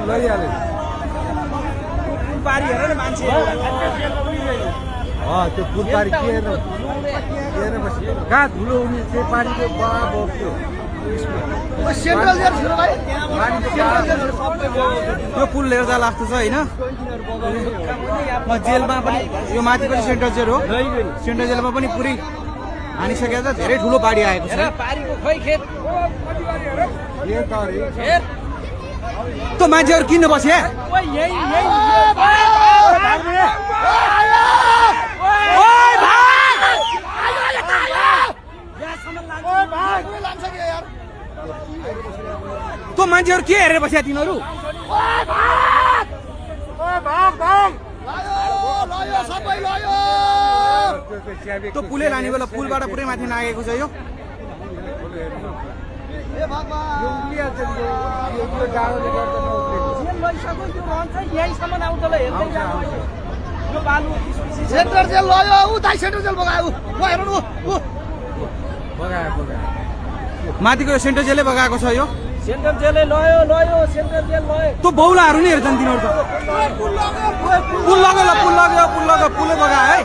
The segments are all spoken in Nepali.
लैहाल्यो पारी हेर न मान्छे त्यो फुलबारी के हेरेर बस्यो कहाँ धुलो हुने त्यो पानीको बहा बग्थ्यो सेन्ट्रल जेल थियो भाइ यो पुल लिएर जाला जस्तो छ होइन जेलमा पनि यो माथि पनि सेन्ट्रल जेल हो सेन्ट्रल जेलमा पनि पुरै हानिसकेको छ धेरै ठुलो बाढी आएको छ पारीको खै खेत त्यो मान्छेहरू किन बसे त्यो मान्छेहरू के हेरेर बस्या तिनीहरू त्यो पुलै लाने बेला पुलबाट पुरै माथि नागेको छ यो सेन्ट्रल जेल लयो उता सेन्ट्रल जेल बगायो हेर्नु माथिको यो सेन्ट्रल जेलै बगाएको छ यो सेन्ट्रल जेलै लयो सेन्ट्रल जेल लयो त्यो बौलाहरू नि हेर्छन् तिनीहरू त पुल लग्यो पुलै बगायो है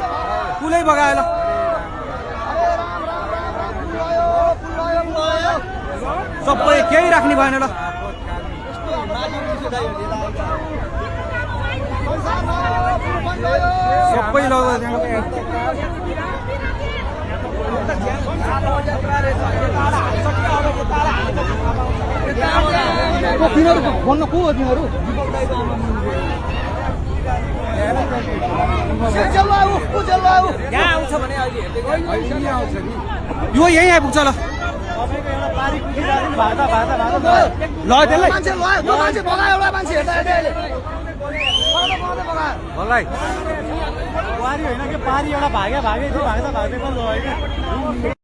पुलै बगायो ल सबै केही राख्ने भएन ल सबै लग्यो तिनीहरू भन्न को हो तिनीहरू यो यहीँ आइपुग्छ ल पारी होइन कि पारी एउटा भाग्यो भागेको